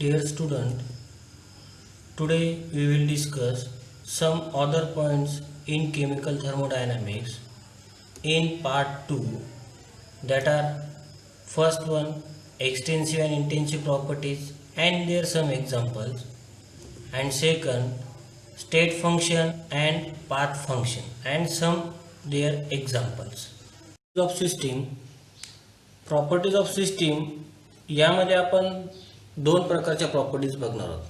Dear student, today we will discuss some other points in chemical thermodynamics in part 2, that are first one extensive and intensive properties and their some examples, and second state function and path function and some their examples. Of system, properties of system यामध्ये आपण दोन प्रकारच्या properties बघणार आहोत.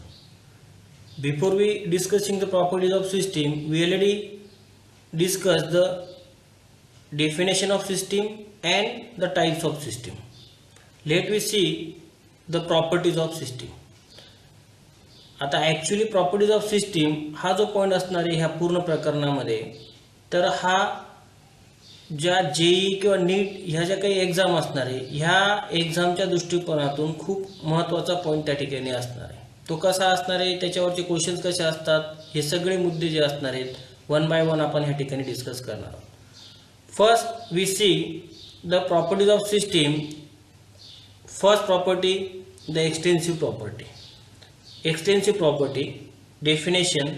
Before we discussing the properties of system we already discuss the definition of system and the types of system. Let we see the properties of system. आता actually properties of system हा जो point असणार आहे ह्या पूर्ण प्रकरणामध्ये, तर हा ज्या जेई किंवा नीट ह्या ज्या काही एक्झाम असणार आहे ह्या एक्झामच्या दृष्टिकोनातून खूप महत्त्वाचा पॉईंट त्या ठिकाणी असणार आहे. तो कसा असणार आहे, त्याच्यावरचे क्वेश्चन्स कसे असतात, हे सगळे मुद्दे जे असणार आहेत वन बाय वन आपण ह्या ठिकाणी डिस्कस करणार आहोत. First we see the properties of system. First property the extensive property. Extensive property definition: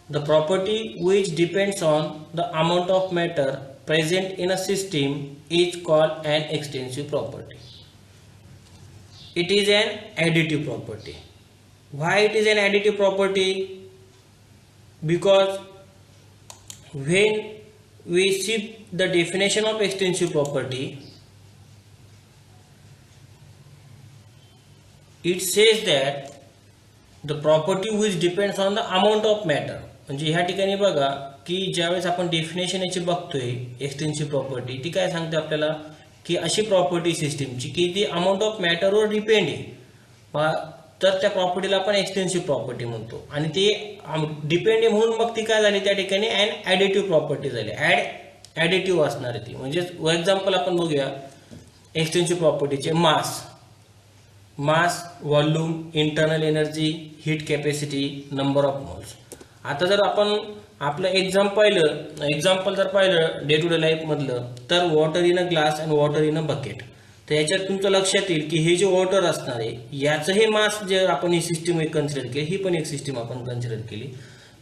the property which depends on the amount of matter present in a system is called an extensive property. It is an additive property. Why it is an additive property? Because when we see the definition of extensive property, it says that the property which depends on the amount of matter. म्हणजे ह्या ठिकाणी बघा की ज्यावेळेस आपण definition याची बघतोय extensive property, ती काय सांगते आपल्याला की अशी प्रॉपर्टी सिस्टीमची की ती अमाऊंट ऑफ मॅटरवर डिपेंड आहे, तर त्या प्रॉपर्टीला आपण एक्सटेन्सिव्ह प्रॉपर्टी म्हणतो. आणि ती डिपेंड आहे म्हणून मग ती काय झाली त्या ठिकाणी अँड ॲडिटिव्ह प्रॉपर्टी झाली. ॲडिटिव्ह असणार आहे ती. म्हणजे एक्झाम्पल आपण बघूया एक्सटेन्सिव्ह प्रॉपर्टीचे: mass, volume, internal energy, heat capacity, number of moles. आता जर आपण आपलं एक्झाम्पल जर पाहिलं डे टू डे लाईफमधलं, तर water in a glass and water in a bucket. तर याच्यात तुमचं लक्षात येईल की हे जे वॉटर असणार आहे याचंही मास जे आपण ही सिस्टीम कन्सिडर केली, ही पण एक सिस्टीम आपण कन्सिडर केली.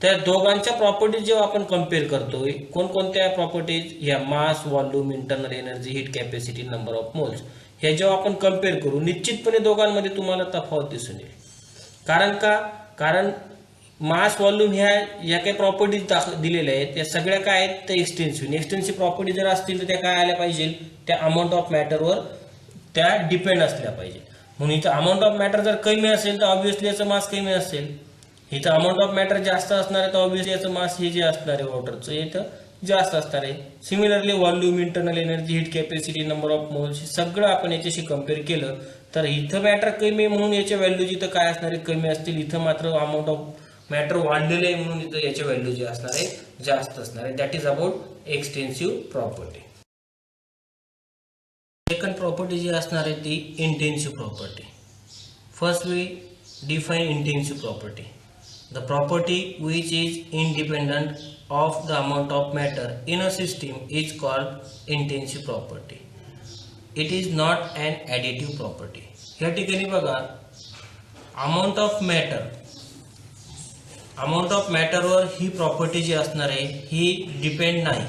त्या दोघांच्या प्रॉपर्टीज जेव्हा आपण कम्पेअर करतोय, कोणकोणत्या प्रॉपर्टीज, या mass, volume, internal energy, heat capacity, number of moles, हे जेव्हा आपण कम्पेअर करू निश्चितपणे दोघांमध्ये तुम्हाला तफावत दिसून येईल. कारण मास, व्हॉल्यूम ह्या काही प्रॉपर्टीज दिलेल्या आहेत त्या सगळ्या काय आहेत, त्या एक्सटेन्सिव्ह प्रॉपर्टी जर असतील तर त्या काय आल्या पाहिजे, त्या अमाऊंट ऑफ मॅटरवर त्या डिपेंड असल्या पाहिजे. म्हणून इथं अमाऊंट ऑफ मॅटर जर कमी असेल तर ऑब्व्हियसली याचं मास कमी असेल. इथं अमाऊंट ऑफ मॅटर जास्त असणार आहे तर ऑब्व्हियसली याचं मास हे जे असणार आहे वॉटरचं इथं जास्त असणार आहे. Similarly volume, internal energy, heat capacity, number of moles हे सगळं आपण याच्याशी कम्पेअर केलं तर इथं मॅटर कमी म्हणून याच्या व्हॅल्यू जिथं काय असणार आहे कमी असतील, इथं मात्र अमाऊंट ऑफ मॅटर वाढलेलं आहे म्हणून इथं याचे व्हॅल्यू जे असणार आहे जास्त असणार आहे. That is about extensive property. Second property जी असणार आहे ती intensive property. First we define intensive property. The property which is independent of the amount of matter in a system is called intensive property. It is not an additive property. या ठिकाणी बघा amount of मॅटरवर ही property जी असणार आहे ही depend नाही.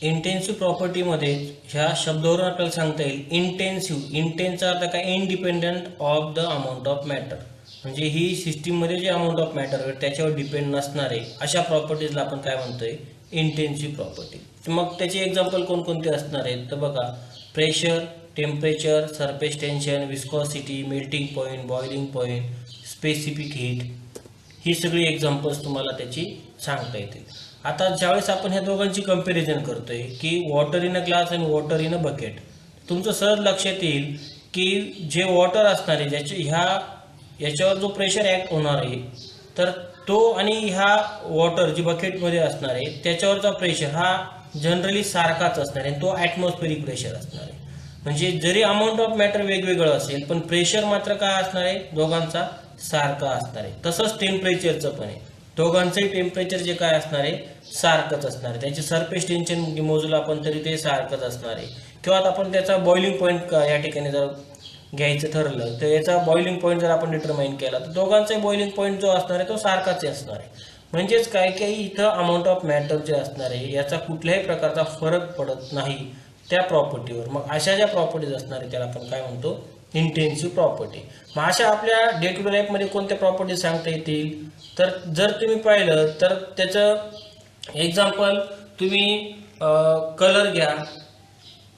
Intensive प्रॉपर्टीमध्ये ह्या शब्दावरून आपल्याला सांगता येईल इंटेन्सचा अर्थ काय, independent of the amount of matter. म्हणजे ही सिस्टीममध्ये जे अमाऊंट ऑफ मॅटर आहे त्याच्यावर डिपेंड नसणारे अशा प्रॉपर्टीजला आपण काय म्हणतोय, इंटेन्सिव्ह प्रॉपर्टी. मग त्याचे एक्झाम्पल कोणकोणते असणार आहेत तर बघा, pressure, temperature, surface tension, viscosity, melting point, boiling point, specific heat, ही सगळी एक्झाम्पल्स तुम्हाला त्याची सांगता येतील. आता ज्यावेळेस आपण ह्या दोघांची कंपॅरिझन करतोय की वॉटर इन अ ग्लास आणि वॉटर इन अ बकेट, तुमचं सहज लक्षात येईल की जे वॉटर असणार आहे याच्यावर जो प्रेशर ॲक्ट होणार आहे तर तो आणि ह्या वॉटर जी बकेटमध्ये असणार आहे त्याच्यावरचा प्रेशर हा जनरली सारखाच असणार आहे, तो ॲटमॉस्फेरिक प्रेशर असणार आहे. म्हणजे जरी अमाऊंट ऑफ मॅटर वेगवेगळं असेल पण प्रेशर मात्र काय असणार आहे, दोघांचा सारखा असणार आहे. तसंच टेम्परेचरचं पण आहे, दोघांचंही टेम्परेचर जे काय असणार आहे सारखंच असणार आहे. त्याचे सरफेस टेन्शन मोजलं आपण तरी ते सारखंच असणार आहे. किंवा आपण त्याचा बॉइलिंग पॉईंट या ठिकाणी जर घ्यायचं ठरलं तर याचा बॉइलिंग पॉईंट जर आपण डिटरमाइन केला तर दोघांचा बॉइलिंग पॉईंट जो असणार आहे तो सारखाच असणार आहे. म्हणजेच काय की इथं अमाऊंट ऑफ मॅटर जे असणार आहे याचा कुठल्याही प्रकारचा फरक पडत नाही त्या प्रॉपर्टीवर. मग अशा ज्या प्रॉपर्टीज असणार आहे त्याला आपण काय म्हणतो, इंटेन्सिव्ह प्रॉपर्टी. मग अशा आपल्या डे टू डे लाईफमध्ये कोणत्या प्रॉपर्टी सांगता येतील, तर जर तुम्ही पाहिलं तर त्याचं एक्झाम्पल तुम्ही कलर घ्या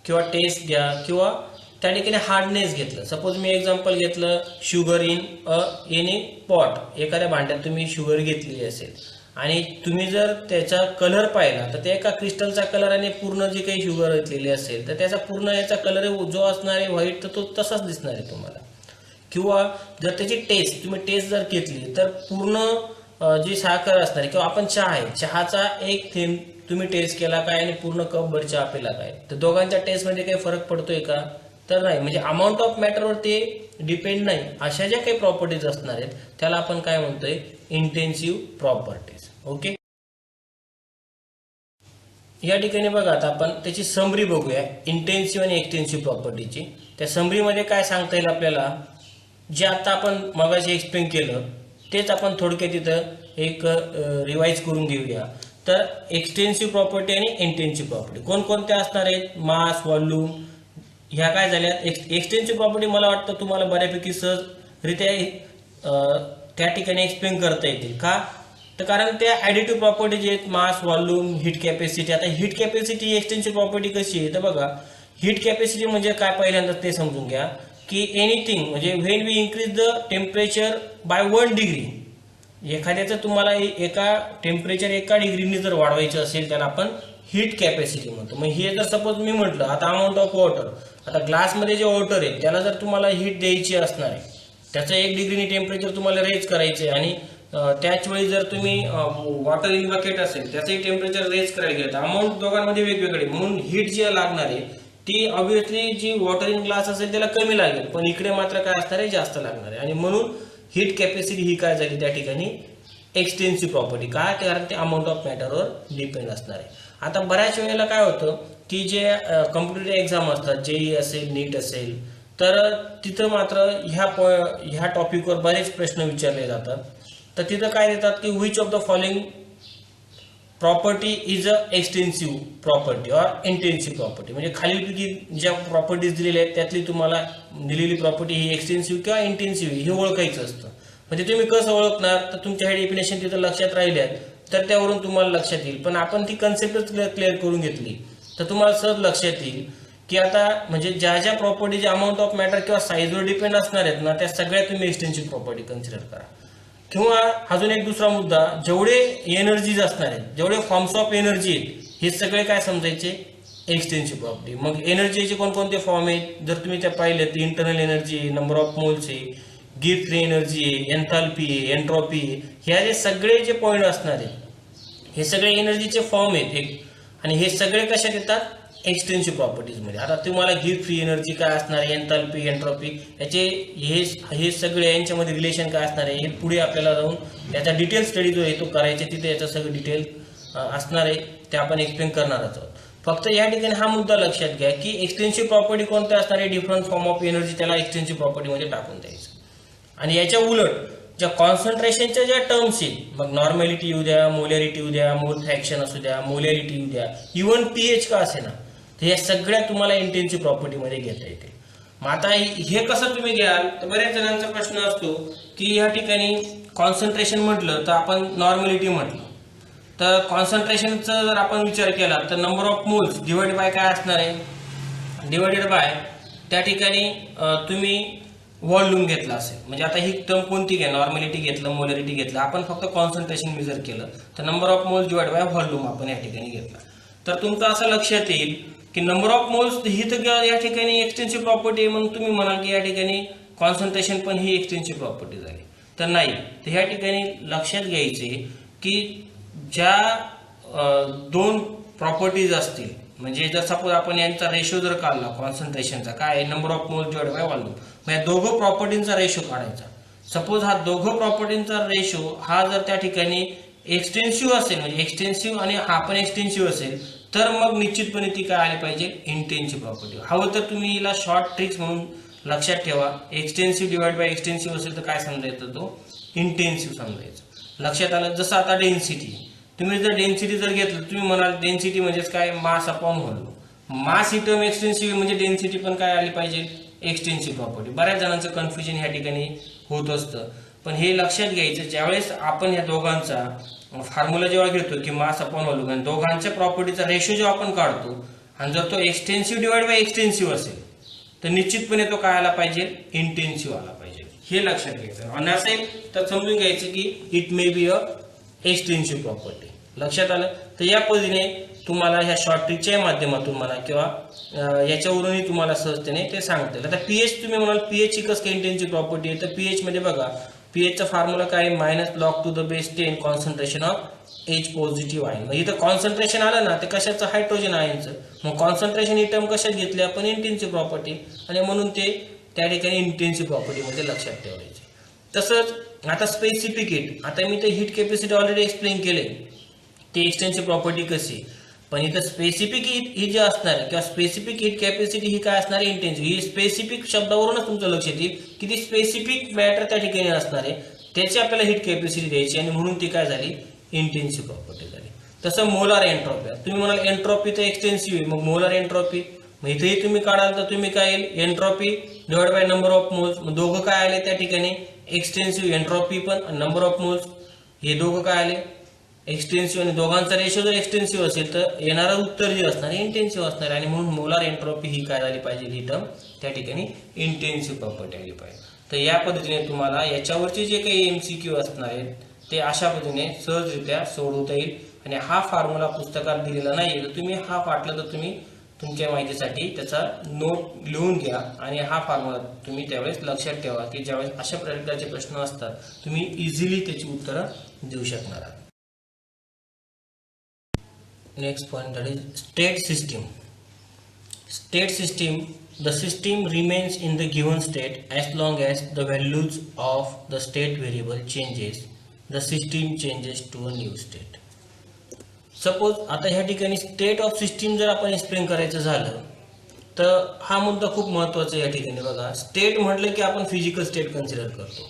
किंवा टेस्ट घ्या किंवा त्या ठिकाणी हार्डनेस घेतलं. सपोज मी एक्झाम्पल घेतलं शुगर इन ए पॉट. एखाद्या भांड्यात तुम्ही शुगर घेतली असेल आणि तुम्ही जर त्याचा कलर पाहिला तर त्या एका क्रिस्टलचा कलर आणि पूर्ण जी काही शुगर घेतलेली असेल तर त्याचा पूर्ण याचा कलर जो असणार आहे व्हाईट तर तो तसाच दिसणार आहे तुम्हाला. किंवा जर त्याची टेस्ट तुम्ही टेस्ट जर घेतली तर पूर्ण जी साखर असणार आहे किंवा आपण चहा आहे चहाचा एक थेंब तुम्ही टेस्ट केला काय आणि पूर्ण कप भर चहा पिला काय, तर दोघांच्या टेस्टमध्ये काही फरक पडतोय का, तर नाही. म्हणजे अमाऊंट ऑफ मॅटरवर ते डिपेंड नाही. अशा ज्या काही प्रॉपर्टीज असणार आहेत त्याला आपण काय म्हणतोय, इंटेन्सिव्ह प्रॉपर्टीज. ओके, या ठिकाणी बघा आता आपण त्याची समरी बघूया इंटेन्सिव्ह आणि एक्सटेन्सिव्ह प्रॉपर्टीची. त्या समरीमध्ये काय सांगता येईल आपल्याला, जे आता आपण मगाशी एक्सप्लेन केलं तेच आपण थोडक्यात तिथं एक रिवाइज करून घेऊया. तर एक्सटेन्सिव्ह प्रॉपर्टी आणि इंटेन्सिव्ह प्रॉपर्टी कोणकोणत्या असणार आहेत, मास, व्हॉल्यूम, ह्या काय झाल्या. एक्सटेन्सिव्ह प्रॉपर्टी मला वाटतं तुम्हाला बऱ्यापैकी सहजरित्या त्या ठिकाणी एक्सप्लेन करता येतील. का, तर कारण त्या ॲडिटिव्ह प्रॉपर्टीज आहेत, मास, व्हॉल्यूम, हीट कॅपॅसिटी. आता हीट कॅपॅसिटी ही एक्सटेन्सिव्ह प्रॉपर्टी कशी आहे तर बघा, हीट कॅपॅसिटी म्हणजे काय पहिल्यांदा ते समजून घ्या की एनिथिंग म्हणजे when we increase the temperature by 1 degree, एखाद्याचं तुम्हाला एका टेम्परेचर 1 डिग्रीने जर वाढवायचं असेल त्याला आपण हीट कॅपॅसिटी म्हणतो. मग हे जर सपोज मी म्हटलं आता अमाऊंट ऑफ वॉटर, आता ग्लासमध्ये जे वॉटर आहे त्याला जर तुम्हाला हीट द्यायची असणार आहे, त्याचं 1 डिग्रीने टेम्परेचर तुम्हाला रेज करायचे आणि त्याच वेळी जर तुम्ही वॉटर इन बकेट असेल त्याचंही टेम्परेचर रेज करायला गेलं तर अमाऊंट दोघांमध्ये वेगवेगळे, म्हणून हीट जी लागणार आहे ती ऑब्व्हियसली जी वॉटर इन ग्लास असेल त्याला कमी लागेल, पण इकडे मात्र काय असणार आहे, जास्त लागणार आहे. आणि म्हणून हीट कॅपॅसिटी ही काय झाली त्या ठिकाणी एक्सटेन्सिव्ह प्रॉपर्टी. काय, कारण ते अमाऊंट ऑफ मॅटरवर डिपेंड असणार आहे. आता बऱ्याच वेळेला काय होतं की जे कॉम्पिटेटिव्ह एक्झाम असतात, जेई असेल, नीट असेल, तर तिथं मात्र ह्या टॉपिकवर बरेच प्रश्न विचारले जातात. तर तिथं काय देतात की which of the following property is a extensive property or intensive property. म्हणजे खालीलपैकी ज्या प्रॉपर्टीज दिलेल्या आहेत त्यातली तुम्हाला दिलेली प्रॉपर्टी ही एक्सटेन्सिव्ह किंवा इंटेन्सिव्ह हे ओळखायचं असतं. म्हणजे तुम्ही कसं ओळखणार, तर तुमच्या हे डेफिनेशन तिथं लक्षात राहिल्यात तर त्यावरून तुम्हाला लक्षात येईल. पण आपण ती कन्सेप्टच क्लिअर करून घेतली तर तुम्हाला सहज लक्षात येईल की आता म्हणजे ज्या ज्या प्रॉपर्टीज अमाऊंट ऑफ मॅटर किंवा साईजवर डिपेंड असणार आहेत ना त्या सगळ्या तुम्ही एक्सटेन्सिव्ह प्रॉपर्टी कन्सिडर करा. किंवा अजून एक दुसरा मुद्दा, जेवढे एनर्जीज असणार आहेत, जेवढे फॉर्म्स ऑफ एनर्जी आहेत हे सगळे काय समजायचे, एक्सटेन्सिव्ह प्रॉपर्टी. मग एनर्जीचे कोणकोणते फॉर्म आहेत जर तुम्ही त्या पाहिले तर इंटरनल एनर्जी आहे, नंबर ऑफ मोल्स आहे, गिव्ह फ्री एनर्जी आहे, एन्थाल्पी आहे, एन्ट्रॉपी आहे. ह्या जे सगळे जे पॉईंट असणार आहेत हे सगळे एनर्जीचे फॉर्म आहेत आणि हे सगळे कशात येतात, एक्सटेन्सिव्ह प्रॉपर्टीजमध्ये. आता तुम्हाला गिव्ह फ्री एनर्जी काय असणार आहे, एन्थाल्पी, एन्ट्रॉपी, याचे हे सगळे यांच्यामध्ये रिलेशन काय असणार आहे हे पुढे आपल्याला जाऊन याचा डिटेल स्टडी जो आहे तो करायचा, तिथे याचं सगळं डिटेल असणार आहे ते आपण एक्सप्लेन करणारच आहोत. फक्त या ठिकाणी हा मुद्दा लक्षात घ्या की एक्सटेन्सिव्ह प्रॉपर्टी कोणत्या असणार आहे, डिफरंट फॉर्म ऑफ एनर्जी त्याला एक्सटेन्सिव्ह प्रॉपर्टीमध्ये टाकून द्यायचं. आणि याच्या उलट ज्या कॉन्सन्ट्रेशनच्या ज्या टर्म्स आहेत, मग नॉर्मॅलिटी येऊ द्या, मोलॅरिटी येऊ द्या, मोल फ्रॅक्शन असू द्या, मोलॅरिटी येऊ द्या, इव्हन पीएच का असे ना, तर या सगळ्या तुम्हाला इंटेन्सिव्ह प्रॉपर्टीमध्ये घेता येते. मग आता हे कसं तुम्ही घ्याल, तर बऱ्याच जणांचा प्रश्न असतो की या ठिकाणी कॉन्सन्ट्रेशन म्हटलं तर आपण नॉर्मॅलिटी म्हटलं तर कॉन्सन्ट्रेशनचा जर आपण विचार केला तर number of moles divide by काय असणार आहे, डिवाइडेड बाय त्या ठिकाणी तुम्ही व्हॉल्यूम घेतला असेल. म्हणजे आता ही टर्म कोणती घ्या, नॉर्मॅलिटी घेतलं, मोलॅरिटी घेतलं, आपण फक्त कॉन्सन्ट्रेशन मेजर केलं तर number of moles divide by volume आपण या ठिकाणी घेतला. तर तुमचं असं लक्षात येईल की नंबर ऑफ मोल्स ही तर या ठिकाणी एक्सटेन्सिव्ह प्रॉपर्टी आहे, मग तुम्ही म्हणाल की या ठिकाणी कॉन्सन्ट्रेशन पण ही एक्सटेन्सिव्ह प्रॉपर्टी झाली, तर नाही. तर ह्या ठिकाणी लक्षात घ्यायचे की ज्या दोन प्रॉपर्टीज असतील, म्हणजे जर सपोज आपण यांचा रेशो जर काढला कॉन्सन्ट्रेशनचा, काय number of moles divide by volume, म्हणजे दोघं प्रॉपर्टींचा रेशो काढायचा. सपोज हा दोघं प्रॉपर्टींचा रेशो हा जर त्या ठिकाणी एक्सटेन्सिव्ह असेल, म्हणजे एक्सटेन्सिव्ह आणि हा पण एक्सटेन्सिव्ह असेल, तर मग निश्चितपणे ती काय आली पाहिजे, इंटेन्सिव्ह प्रॉपर्टी. हवं तर तुम्ही हिला शॉर्ट ट्रिक्स म्हणून लक्षात ठेवा, एक्सटेन्सिव्ह डिवाइड बाय एक्सटेन्सिव्ह असेल तर काय समजायचं, तो इंटेन्सिव्ह समजायचं. लक्षात आलं. जसं आता डेन्सिटी, तुम्ही जर डेन्सिटी जर घेतलं, तुम्ही म्हणाल डेन्सिटी म्हणजेच काय, मास अपॉन व्हॉल्यूम. मास ही टर्म एक्सटेन्सिव्ह म्हणजे डेन्सिटी पण काय आली पाहिजे, एक्सटेन्सिव्ह प्रॉपर्टी. बऱ्याच जणांचं कन्फ्युजन ह्या ठिकाणी होत असतं, पण हे लक्षात घ्यायचं, ज्यावेळेस आपण ह्या दोघांचा फॉर्म्युला जेव्हा घेतो की मास अपॉन व्हॉल्यूम, आणि दोघांच्या प्रॉपर्टीचा रेशो जेव्हा आपण काढतो, आणि जर तो एक्सटेन्सिव्ह डिवाइड बाय एक्सटेन्सिव्ह असेल तर निश्चितपणे तो काय आला पाहिजे, इंटेन्सिव्ह आला पाहिजे. हे लक्षात घ्यायचं. आणि असेल तर समजून घ्यायचं की it may be a extensive property. लक्षात आलं. तर या पद्धतीने तुम्हाला ह्या शॉर्ट ट्रिकच्या माध्यमातून म्हणा किंवा याच्यावरूनही तुम्हाला सहजतेने ते सांगता येईल. आता पीएच तुम्ही म्हणाल पीएच ची कसं काय इंटेन्सिव्ह प्रॉपर्टी आहे, तर पीएच मध्ये बघा, पीएचचा फॉर्म्युला काय, -log⁻10 concentration of H positive ion. म्हणजे इथं कॉन्सन्ट्रेशन आलं ना, ते कशाचं, हायड्रोजन आयनचं. मग कॉन्सन्ट्रेशन ही टर्म कशात घेतली आपण, इंटेन्सिव्ह प्रॉपर्टी, आणि म्हणून ते त्या ठिकाणी इंटेन्सिव्ह प्रॉपर्टीमध्ये लक्षात ठेवायचे. तसंच आता स्पेसिफिक हीट, आता मी ते हीट कॅपॅसिटी ऑलरेडी एक्सप्लेन केले, ते एक्सटेन्सिव्ह प्रॉपर्टी कशी. पण इथं स्पेसिफिक ही जी असणार आहे किंवा स्पेसिफिक हीट कॅपॅसिटी ही काय असणार आहे, इंटेन्सिव्ह. ही स्पेसिफिक शब्दावरूनच तुमचं लक्ष येईल की ती स्पेसिफिक मॅटर त्या ठिकाणी असणार आहे, त्याची आपल्याला हीट कॅपॅसिटी द्यायची, आणि म्हणून ती काय झाली, इंटेन्सिव्ह प्रॉपर्टी झाली. तसं मोलार एंट्रॉपी, तुम्ही म्हणाल एंट्रॉपी तर एक्सटेन्सिव्ह आहे, मग मोलार एंट्रॉपी, मग इथेही तुम्ही काढाल तर तुम्ही काय येईल, entropy divide by number of moles. मग दोघं काय आले त्या ठिकाणी, एक्सटेन्सिव्ह, एंट्रॉपी पण, नंबर ऑफ मोल्स हे दोघं काय आले, एक्सटेन्सिव्ह. आणि दोघांचा रेशो जर एक्सटेन्सिव्ह असेल तर येणारं उत्तर जे असणार आहे इंटेन्सिव्ह असणार आहे, आणि म्हणून मोलार एंट्रॉपी ही काय झाली पाहिजे, ही टर्म त्या ठिकाणी इंटेन्सिव्ह प्रॉपर्टी आली पाहिजे. तर या पद्धतीने तुम्हाला याच्यावरचे जे काही MCQ असणार आहेत ते अशा पद्धतीने सहजरित्या सोडवता येईल. आणि हा फॉर्म्युला पुस्तकात दिलेला नाही, तर तुम्ही हा वाटलं तर तुम्ही तुमच्या माहितीसाठी त्याचा नोट लिहून घ्या, आणि हा फॉर्म्युला तुम्ही त्यावेळेस लक्षात ठेवा की ज्यावेळेस अशा प्रकारचे प्रश्न असतात तुम्ही इझिली त्याची उत्तरं देऊ शकणार आहात. Next point, that is state system. State system, the system remains in the given state as long as the values of the state variable changes, the system changes to a new state. Suppose आता ह्या ठिकाणी state of system जर आपण explain करायचं झालं तर हा मुद्दा खूप महत्त्वाचा या ठिकाणी. बघा, स्टेट म्हटलं की आपण फिजिकल स्टेट कन्सिडर करतो,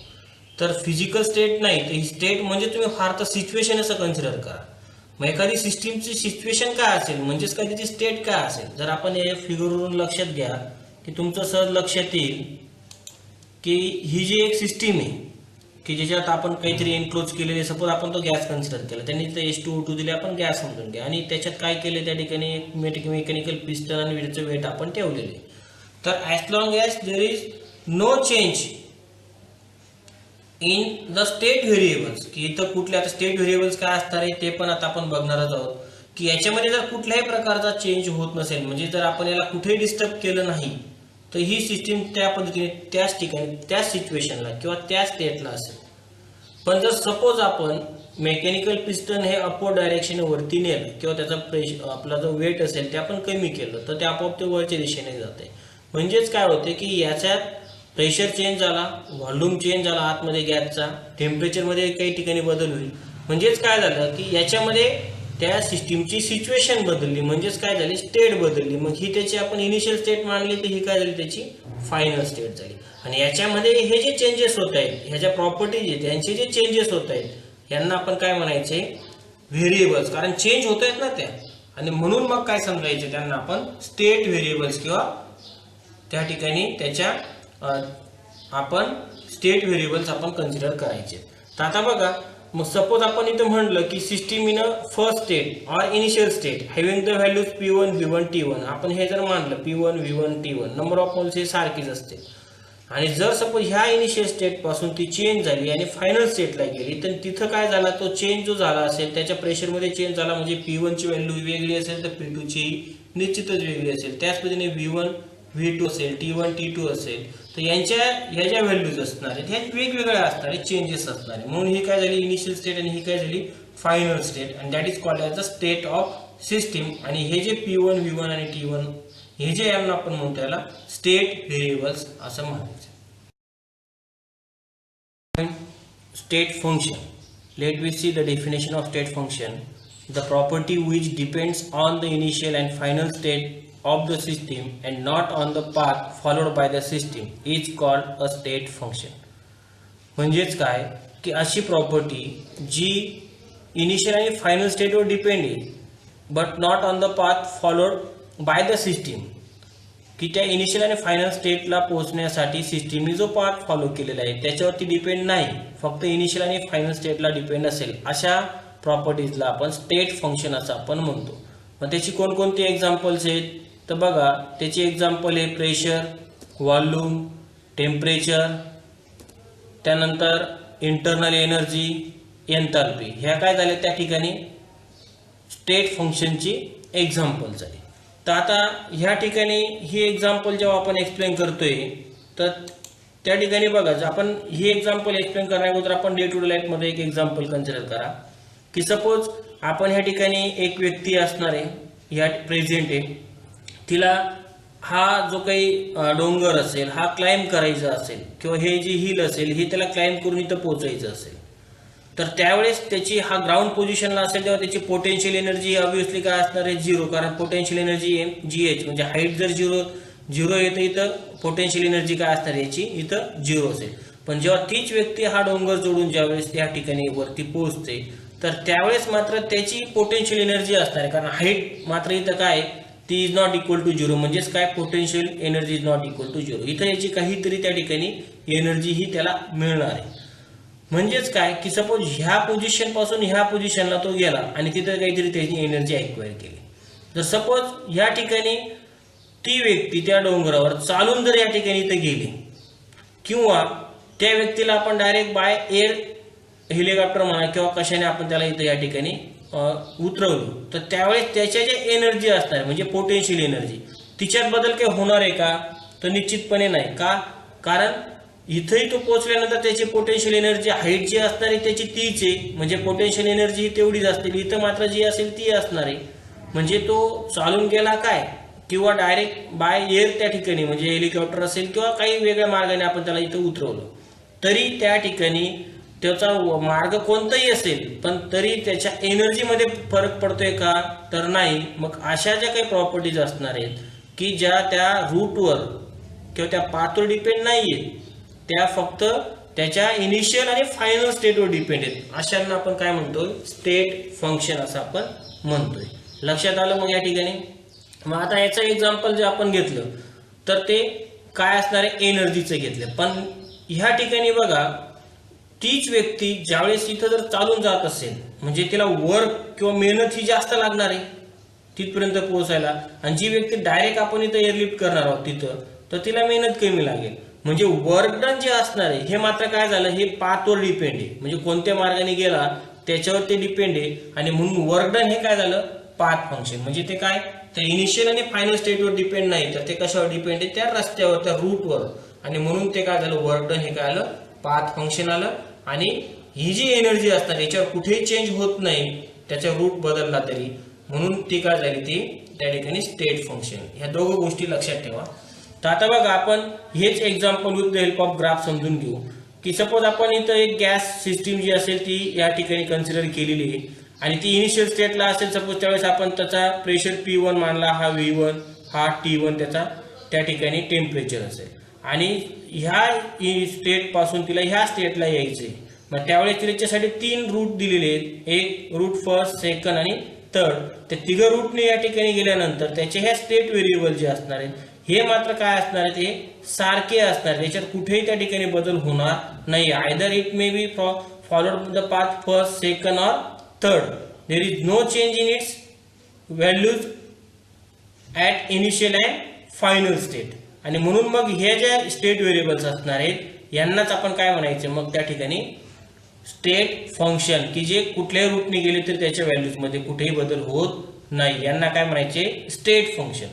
तर फिजिकल स्टेट नाही, तर ही स्टेट म्हणजे तुम्ही फार तर सिच्युएशन असं कन्सिडर करा. मग एखादी सिस्टीमची सिच्युएशन काय असेल म्हणजेच काय, त्याची स्टेट काय असेल. जर आपण या फिगरवरून लक्षात घ्या की तुमचं सहज लक्षात येईल की ही जी एक सिस्टीम आहे की ज्याच्यात आपण काहीतरी एनक्लोज केलेले, सपोज आपण तो गॅस कन्सिडर केला, त्यांनी तर H2O2 दिले, आपण गॅस समजून घ्या, आणि त्याच्यात काय केले, त्या ठिकाणी मेकॅनिकल पिस्टन आणि त्याचं वेट आपण ठेवलेले. तर as long as there is no change in the state variables, की इथं कुठले आता स्टेट व्हेरिएबल्स काय असणार आहे ते पण आता आपण बघणारच आहोत, की याच्यामध्ये जर कुठल्याही प्रकारचा चेंज होत नसेल, म्हणजे जर आपण याला कुठेही डिस्टर्ब केलं नाही, तर ही सिस्टीम त्या पद्धतीने त्याच ठिकाणी त्याच सिच्युएशनला किंवा त्याच स्टेटला असेल. पण जर सपोज आपण मेकॅनिकल पिस्टन हे अपवर्ड डायरेक्शन वरती नेलं किंवा त्याचा प्रेशर आपला जो वेट असेल ते आपण कमी केलं, तर ते आपोआप ते वरच्या दिशेने जाते. म्हणजेच काय होते की याच्यात प्रेशर चेंज झाला, व्हॉल्यूम चेंज झाला, आतमध्ये गॅसचा टेम्परेचरमध्ये काही ठिकाणी बदल होईल. म्हणजेच काय झालं की याच्यामध्ये त्या सिस्टीमची सिच्युएशन बदलली, म्हणजेच काय झाली, स्टेट बदलली. मग ही त्याची आपण इनिशियल स्टेट मानली, तर ही काय झाली, त्याची फायनल स्टेट झाली. आणि याच्यामध्ये हे जे चेंजेस होत आहेत, ह्याच्या प्रॉपर्टीज आहेत, त्यांचे जे चेंजेस होत आहेत यांना आपण काय म्हणायचे, व्हेरिएबल्स, कारण चेंज होत आहेत ना त्या, आणि म्हणून मग काय समजायचे त्यांना आपण स्टेट व्हेरिएबल्स, किंवा त्या ठिकाणी त्याच्या आपण स्टेट व्हेरिएबल्स आपण कन्सिडर करायचे. तर आता बघा, मग सपोज आपण इथं म्हणलं की system in a first state or initial state having the values P1 V1 T1, आपण हे जर मानलं P1 V1 T1, number of moles हे सारखीच असते. आणि जर सपोज ह्या इनिशियल स्टेट पासून ती चेंज झाली आणि फायनल स्टेटला गेली, तर तिथं काय झाला, तो चेंज जो झाला असेल त्याच्या प्रेशरमध्ये चेंज झाला, म्हणजे P1 ची व्हॅल्यू वेगळी असेल तर P2 ची निश्चितच वेगळी असेल. त्याच पद्धतीने V1 V2 असेल, T1 T2 असेल, तर ह्या ज्या व्हॅल्यूज असणार आहेत ह्या वेगवेगळ्या असणार आहेत, चेंजेस असणार आहे. म्हणून ही काय झाली इनिशियल स्टेट आणि ही काय झाली फायनल स्टेट, आणि that is called as the state of system. आणि हे जे P1 V1 आणि T1 हे जे यांना आपण म्हणतो त्याला स्टेट व्हेरिएबल्स असं म्हणायचं. State function. Let we see the definition of state function. The property which depends on the initial and final state of the system and not on the path followed by the system is called a state function. म्हणजेच काय की अशी property जी initial आणि final स्टेटवर depend आहे but not on the path followed by the system, की त्या initial आणि final स्टेटला पोहोचण्यासाठी सिस्टीमने जो पाथ फॉलो केलेला आहे त्याच्यावरती डिपेंड नाही, फक्त इनिशियल आणि फायनल स्टेटला डिपेंड असेल, अशा प्रॉपर्टीजला आपण स्टेट फंक्शन असं आपण म्हणतो. मग त्याची कोणकोणती एक्झाम्पल्स आहेत तर बघा, त्याची एक्झाम्पल आहे प्रेशर, व्हॉल्यूम, टेम्परेचर, त्यानंतर इंटरनल एनर्जी, एन्थाल्पी. ह्या काय झाल्या त्या ठिकाणी स्टेट फंक्शनची एक्झाम्पल्स आहे. तर आता ह्या ठिकाणी ही एक्झाम्पल जेव्हा आपण एक्सप्लेन करतोय तर त्या ठिकाणी बघा, आपण ही एक्झाम्पल एक्सप्लेन करण्याअगोदर आपण डे टू डे लाईफमध्ये एक एक्झाम्पल कन्सिडर करा की सपोज आपण ह्या ठिकाणी एक व्यक्ती असणार आहे, ह्या प्रेझेंट आहे, तिला हा जो काही डोंगर असेल हा क्लाइंब करायचा असेल किंवा हे जी हिल असेल हे त्याला क्लाइंब करून इथं पोहोचायचं असेल, तर त्यावेळेस त्याची हा ग्राउंड पोझिशनला असेल तेव्हा त्याची पोटेन्शियल एनर्जी ऑब्व्हियसली काय असणार आहे, झिरो. कारण पोटेन्शियल एनर्जी GH म्हणजे हाईट जर झिरो येतं इथं पोटेन्शियल एनर्जी काय असणार याची इथं झिरो असेल. पण जेव्हा तीच व्यक्ती हा डोंगर जोडून ज्यावेळेस त्या ठिकाणी वरती पोहोचते तर त्यावेळेस मात्र त्याची पोटेन्शियल एनर्जी असणार आहे, कारण हाईट मात्र इथं काय ती is not equal to zero, म्हणजेच काय potential energy is not equal to zero. इथं याची काहीतरी त्या ठिकाणी एनर्जी ही त्याला मिळणार आहे. म्हणजेच काय की सपोज ह्या पोझिशन पासून ह्या पोझिशनला तो गेला आणि तिथं काहीतरी त्याची एनर्जी अक्वायर केली. जर सपोज ह्या ठिकाणी ती व्यक्ती त्या डोंगरावर चालून जर या ठिकाणी इथं गेली किंवा त्या व्यक्तीला आपण डायरेक्ट बाय एअर हेलिकॉप्टर म्हणा किंवा कशाने आपण त्याला इथं या ठिकाणी उतरवलं तर त्यावेळेस त्याच्या ज्या एनर्जी असणार म्हणजे पोटेन्शियल एनर्जी तिच्यात बदल काही होणार आहे का तर निश्चितपणे नाही. का? कारण इथंही तो पोहोचल्यानंतर त्याची पोटेन्शियल एनर्जी हाईट जी असणार आहे त्याची तीच आहे, म्हणजे पोटेन्शियल एनर्जी तेवढीच असतील. इथं मात्र जी असेल ती असणार आहे. म्हणजे तो चालून गेला काय किंवा डायरेक्ट बाय एअर त्या ठिकाणी म्हणजे हेलिकॉप्टर असेल किंवा काही वेगळ्या मार्गाने आपण त्याला इथं उतरवलं तरी त्या ठिकाणी त्याचा मार्ग कोणताही असेल पण तरी त्याच्या एनर्जीमध्ये फरक पडतोय का तर नाही. मग अशा ज्या काही प्रॉपर्टीज असणार आहेत की ज्या त्या रूटवर किंवा त्या पाथवर डिपेंड नाहीये, त्या फक्त त्याच्या इनिशियल आणि फायनल स्टेटवर डिपेंड आहेत, अशांना आपण काय म्हणतोय स्टेट फंक्शन असं आपण म्हणतोय. लक्षात आलं मग या ठिकाणी. मग आता याचं एक्झाम्पल जे आपण घेतलं तर ते काय असणार आहे एनर्जीचं घेतलं. पण ह्या ठिकाणी बघा तीच व्यक्ती ज्यावेळेस इथं जर चालून जात असेल म्हणजे तिला वर्क किंवा मेहनत ही जास्त लागणार आहे तिथपर्यंत पोहोचायला, आणि जी व्यक्ती डायरेक्ट आपण इथं एअरलिफ्ट करणार आहोत तिथं तर तिला मेहनत कमी लागेल. म्हणजे वर्क डन जे असणार आहे हे मात्र काय झालं हे पाथवर डिपेंड आहे, म्हणजे कोणत्या मार्गाने गेला त्याच्यावर ते डिपेंड आहे. आणि म्हणून वर्क डन हे काय झालं पाथ फंक्शन. म्हणजे ते काय तर इनिशियल आणि फायनल स्टेटवर डिपेंड नाही तर ते कशावर डिपेंड आहे त्या रस्त्यावर त्या रूटवर, आणि म्हणून ते काय झालं वर्क डन हे काय आलं पाथ फंक्शन आलं. आणि ही जी एनर्जी असणार याच्यावर कुठेही चेंज होत नाही त्याचा रूट बदलला तरी, म्हणून ती काय झाली ती त्या ठिकाणी स्टेट फंक्शन. ह्या दोघं गोष्टी लक्षात ठेवा. तर आता बघा आपण हेच example with the help of graph समजून घेऊ की सपोज आपण इथं एक गॅस सिस्टीम जी असेल ती या ठिकाणी कन्सिडर केलेली आहे आणि ती इनिशियल स्टेटला असेल सपोज त्यावेळेस आपण त्याचा प्रेशर P1 मानला, हा V1 हा T1 त्याचा त्या ठिकाणी टेम्परेचर असेल आणि ह्या स्टेट पासून तिला ह्या स्टेटला यायचे. मग त्यावेळेस त्याच्यासाठी 3 रूट दिलेले आहेत, एक रूट फर्स्ट, सेकंड आणि थर्ड. त्या तिघ रूटने या ठिकाणी गेल्यानंतर त्याचे ह्या स्टेट व्हेरिएबल जे असणार आहेत हे मात्र काय असणार आहेत हे सारखे असणार, त्याच्यात कुठेही त्या ठिकाणी बदल होणार नाही. Either it may be followed the path first, second और third. There is no change in its values at initial and final state. आणि म्हणून मग हे ज्या स्टेट व्हेरिएबल्स असणार आहेत यांनाच आपण काय म्हणायचं मग त्या ठिकाणी स्टेट फंक्शन, की जे कुठल्याही रूटने गेले तर त्याच्या व्हॅल्यूज मध्ये कुठेही बदल होत नाही, यांना काय म्हणायचे स्टेट फंक्शन.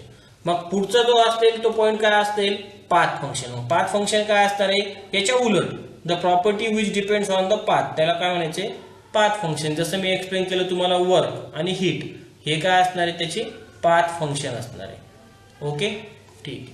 मग पुढचा जो असेल तो पॉइंट काय असेल पाथ फंक्शन. पाथ फंक्शन काय असणार आहे याच्या उलट the property which depends on the path, त्याला काय म्हणायचे पाथ फंक्शन. जसं मी एक्सप्लेन केलं तुम्हाला वर्क आणि हीट हे काय असणार आहे त्याचे पाथ फंक्शन असणार आहे. ओके ठीक.